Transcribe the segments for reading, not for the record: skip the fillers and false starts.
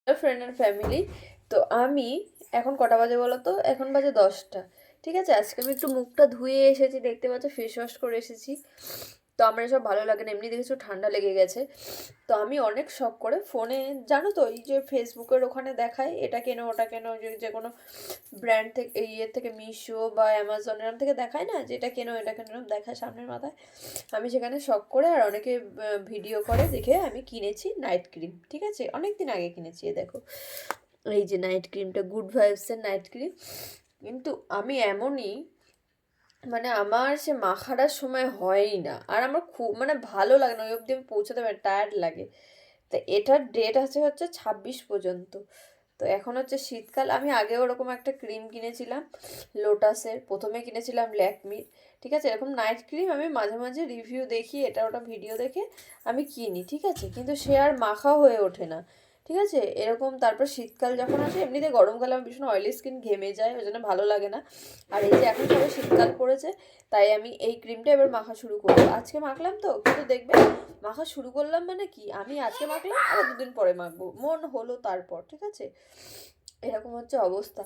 Friend and family. তো আমি এখন কটা বাজে বলো তো? এখন বাজে 10টা। ঠিক আছে, আজকে আমি একটু মুখটা ধুয়ে এসেছি, দেখতে পাচ্ছ ফেস ওয়াশ করে এসেছি। তো আমার এসব ভালো লাগে না, এমনি দেখেছো ঠান্ডা লেগে গেছে। তো আমি অনেক শখ করে ফোনে, জানো তো এই যে ফেসবুকের ওখানে দেখায় এটা কেনো ওটা কেনো, যে কোনো ব্র্যান্ড থেকে, ইয়ের থেকে, মিশো বা অ্যামাজন এরম থেকে দেখায় না যে এটা কেনো এটা কেনো, এরম দেখায় সামনের মাথায়। আমি সেখানে শখ করে আর অনেকে ভিডিও করে দেখে আমি কিনেছি নাইট ক্রিম। ঠিক আছে, অনেক দিন আগে কিনেছি। এ দেখো, এই যে নাইট ক্রিমটা, গুড ভাইবসের নাইট ক্রিম। কিন্তু আমি এমনই, মানে আমার সে মাখাটার সময় হয়ই না, আর আমার খুব মানে ভালো লাগে না, ওই অবধি আমি পৌঁছাতে পারি, টায়ার্ড লাগে। তো এটার ডেট আছে হচ্ছে 26 পর্যন্ত। তো এখন হচ্ছে শীতকাল, আমি আগেও ওরকম একটা ক্রিম কিনেছিলাম লোটাসের, প্রথমে কিনেছিলাম ল্যাকমির। ঠিক আছে, এরকম নাইট ক্রিম আমি মাঝে মাঝে রিভিউ দেখি, এটা ওটা ভিডিও দেখে আমি কিনি। ঠিক আছে, কিন্তু সে আর মাখা হয়ে ওঠে না। ঠিক আছে, এরকম। তারপর শীতকাল যখন আসে, এমনিতে গরমকালে আমার ভীষণ অয়েলি স্কিন, ঘেমে যায়, ওই জন্য ভালো লাগে না। আর এই যে এখন সবাই শীতকাল পড়েছে, তাই আমি এই ক্রিমটা এবার মাখা শুরু করবো। আজকে মাখলাম তো, কিন্তু দেখবে মাখা শুরু করলাম মানে কি, আমি আজকে মাখলাম আর 2 দিন পরে মাখবো, মন হলো তারপর। ঠিক আছে, এরকম হচ্ছে অবস্থা।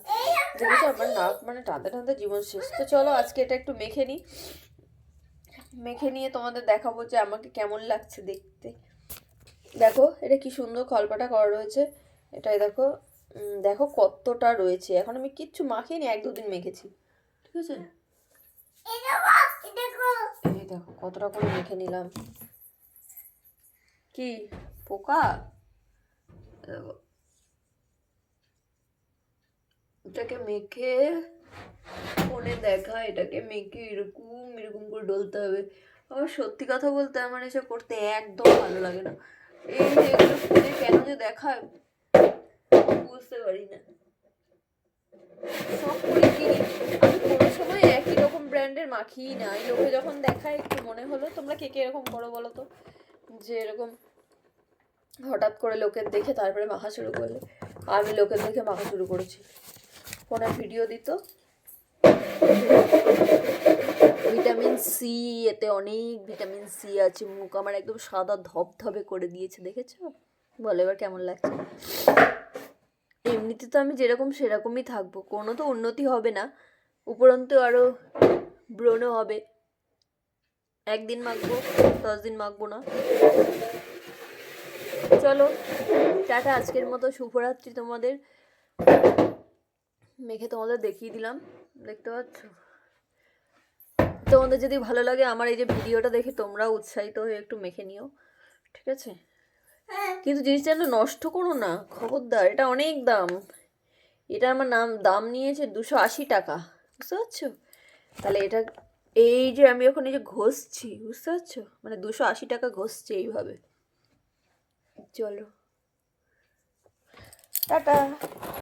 দেখেছো আমার নাক মানে টানতে টানতে জীবন শেষ। তো চলো আজকে এটা একটু মেখে নিই, মেখে নিয়ে তোমাদের দেখাবো যে আমাকে কেমন লাগছে দেখতে। দেখো এটা কি সুন্দর খলপাটা করা রয়েছে, এটাই দেখো। দেখো কতটা রয়েছে, এখন আমি কিচ্ছু মাখিনি, 1-2 দিন মেখেছি। ঠিক আছে, এই দেখো কতটা করে মেখে নিলাম। কি পোকা? দেখো, এটাকে মেখে ফোনে দেখা, এটাকে মেখে এরকম এরকম করে ডলতে হবে। আমার সত্যি কথা বলতে আমার এসব করতে একদম ভালো লাগে না। এই যে এগুলো ফোনে কেন যে দেখায় বুঝতে পারি না। শখ করে কিনি, আমি কোনো সময় একই রকম ব্র্যান্ডের মাখিই না। এই লোকে যখন দেখায় একটু মনে হলো, তোমরা কে কে এরকম করো বলো তো, যে এরকম হঠাৎ করে লোকের দেখে তারপরে মাখা শুরু করলে। আমি লোকের দেখে মাখা শুরু করেছি, ফোনে ভিডিও দিত। ভিটামিন সি, এতে অনেক ভিটামিন সি আছে, মুখ আমার একদম সাদা ধবধবে করে দিয়েছে, দেখেছো? বলো এবার কেমন লাগছে। এমনিতে তো আমি যেরকম সেরকমই থাকবো, কোনো তো উন্নতি হবে না, উপরন্তু আরও ব্রণ হবে। একদিন মাখবো, 10 দিন মাখবো না। চলো টাটা, আজকের মতো শুভরাত্রি তোমাদের। মেখে তোমাদের দেখিয়ে দিলাম, দেখতে পাচ্ছ? তোমাদের যদি ভালো লাগে আমার এই যে ভিডিওটা দেখে, তোমরাও উৎসাহিত হয়ে একটু মেখে নিও। ঠিক আছে, কিন্তু জিনিসটা যেন নষ্ট করো না, খবরদার। এটা অনেক দাম, এটা আমার দাম নিয়েছে 280 টাকা, বুঝতে পারছো? তাহলে এটা, এই যে আমি এখন এই যে ঘষছি, বুঝতে পারছো, মানে 280 টাকা ঘষছে এইভাবে। চলো টাটা।